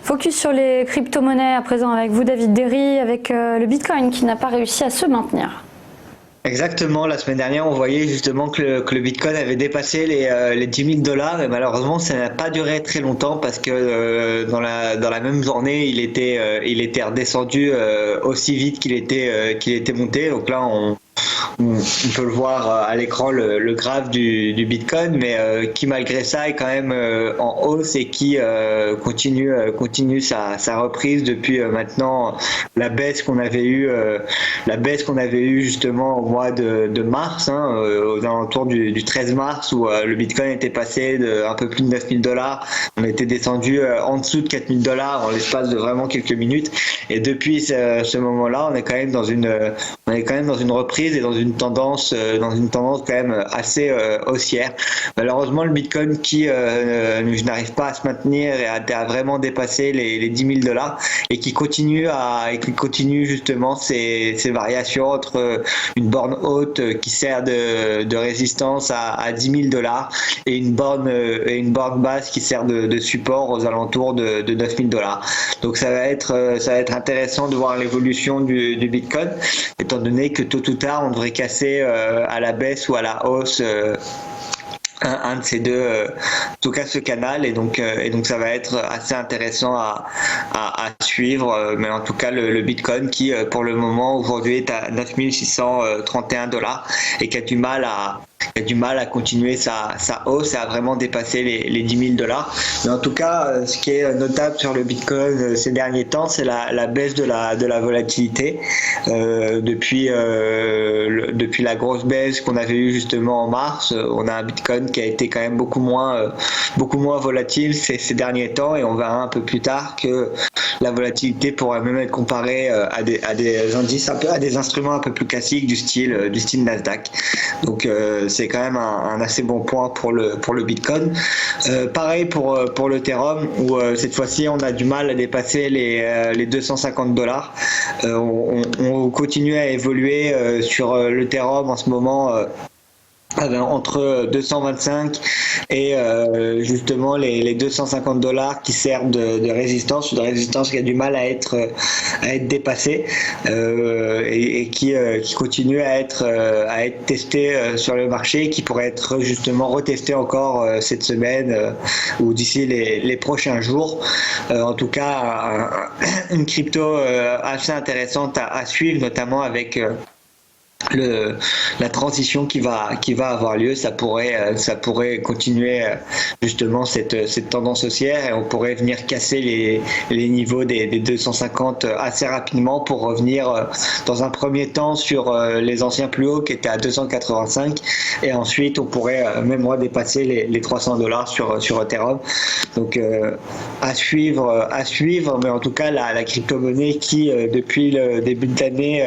Focus sur les crypto-monnaies à présent avec vous, David Derry, avec le Bitcoin qui n'a pas réussi à se maintenir. Exactement, la semaine dernière, on voyait justement que le Bitcoin avait dépassé les 10 000 $ et malheureusement, ça n'a pas duré très longtemps parce que dans la même journée, il était redescendu aussi vite qu'il était monté. Donc là, on peut le voir à l'écran, le graphe du Bitcoin, mais qui malgré ça est quand même en hausse et qui continue sa reprise depuis maintenant la baisse qu'on avait eue justement au mois de mars, aux alentours du 13 mars où le Bitcoin était passé de un peu plus de 9 000 $. On était descendu en dessous de 4 000 $ en l'espace de vraiment quelques minutes. Et depuis ce moment-là, on est quand même dans une reprise et dans une tendance quand même assez haussière. Malheureusement, le Bitcoin qui n'arrive pas à se maintenir et à vraiment dépasser les 10 000 $ et qui continue justement ces variations entre une borne haute qui sert de résistance à 10 000 $ et une borne basse qui sert de support aux alentours de 9 000 $. Donc ça va être intéressant de voir l'évolution du Bitcoin, étant donné que tôt ou tard on devrait casser à la baisse ou à la hausse un de ces deux, en tout cas ce canal, et donc ça va être assez intéressant à suivre, mais en tout cas le Bitcoin qui pour le moment aujourd'hui est à 9 631 $ et qui a du mal à continuer sa hausse et à vraiment dépasser les 10 000 $. Mais en tout cas, ce qui est notable sur le Bitcoin ces derniers temps, c'est la baisse de la volatilité. Depuis la grosse baisse qu'on avait eue justement en mars, on a un Bitcoin qui a été quand même beaucoup moins volatile ces derniers temps, et on verra un peu plus tard que la volatilité pourrait même être comparée à des indices, à des instruments un peu plus classiques du style Nasdaq. Donc c'est quand même un assez bon point pour le Bitcoin. Pareil pour l'Ethereum, où cette fois-ci on a du mal à dépasser les 250 $. On continue à évoluer sur l'Ethereum en ce moment entre 225 et justement les 250 $ qui servent de résistance, une résistance qui a du mal à être dépassée et qui continue à être testée sur le marché, et qui pourrait être justement retestée encore cette semaine ou d'ici les prochains jours. En tout cas, une crypto assez intéressante à suivre, notamment avec la transition qui va avoir lieu. Ça pourrait continuer justement cette tendance haussière, et on pourrait venir casser les niveaux des 250 assez rapidement pour revenir dans un premier temps sur les anciens plus hauts qui étaient à 285, et ensuite on pourrait même redépasser les 300 $ sur Ethereum. Donc à suivre, mais en tout cas la crypto-monnaie qui depuis le début de l'année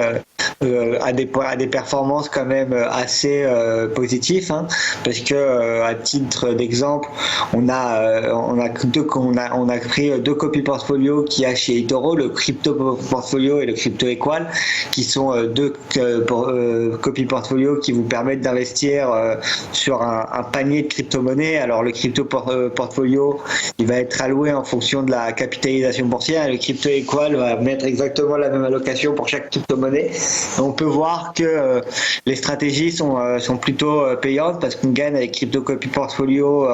a des performances quand même assez positives, parce que à titre d'exemple, on a pris deux copies portfolio qu'il y a chez eToro, le crypto portfolio et le crypto equal, qui sont deux copies portfolio qui vous permettent d'investir sur un panier de crypto-monnaies. Alors le crypto portfolio, il va être alloué en fonction de la capitalisation boursière, et le crypto equal va mettre exactement la même allocation pour chaque crypto-monnaie. On peut voir que les stratégies sont plutôt payantes, parce qu'on gagne avec crypto portfolio,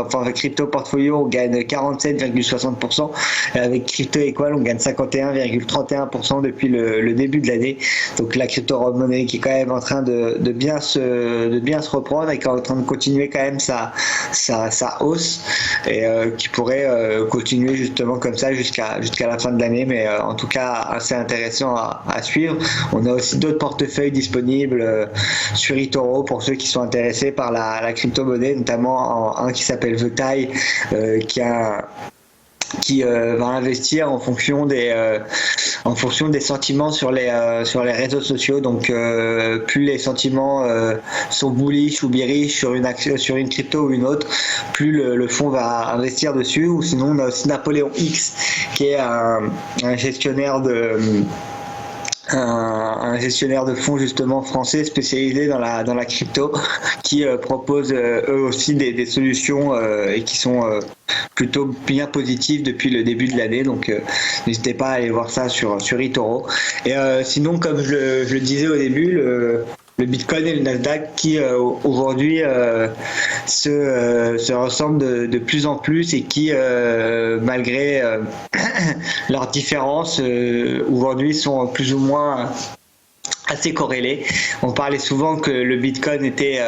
on gagne 47,60%, et avec crypto equal on gagne 51,31% depuis le début de l'année. Donc la crypto-monnaie qui est quand même en train de bien se reprendre, et qui est en train de continuer quand même sa hausse, et qui pourrait continuer justement comme ça jusqu'à la fin de l'année. Mais en tout cas assez intéressant à suivre. On a aussi d'autres portefeuilles disponibles sur eToro pour ceux qui sont intéressés par la crypto-monnaie, notamment un qui s'appelle The Tide, qui va investir en fonction des sentiments sur les réseaux sociaux. Donc plus les sentiments sont bullish ou bearish sur une crypto ou une autre, plus le fonds va investir dessus. Ou sinon on a aussi Napoléon X, qui est un gestionnaire un gestionnaire de fonds justement français spécialisé dans la crypto qui propose eux aussi des solutions et qui sont plutôt bien positives depuis le début de l'année. Donc n'hésitez pas à aller voir ça sur eToro. Et sinon, comme je le disais au début, le Bitcoin et le Nasdaq qui aujourd'hui se ressemblent de plus en plus et qui, malgré leurs différences, aujourd'hui sont plus ou moins assez corrélés. On parlait souvent que le Bitcoin était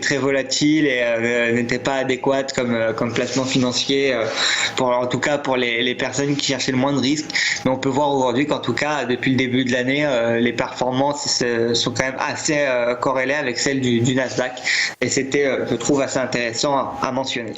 très volatile et n'était pas adéquat comme placement financier, en tout cas pour les personnes qui cherchaient le moins de risques. Mais on peut voir aujourd'hui qu'en tout cas, depuis le début de l'année, les performances sont quand même assez corrélées avec celles du Nasdaq. Et c'était, je trouve, assez intéressant à mentionner.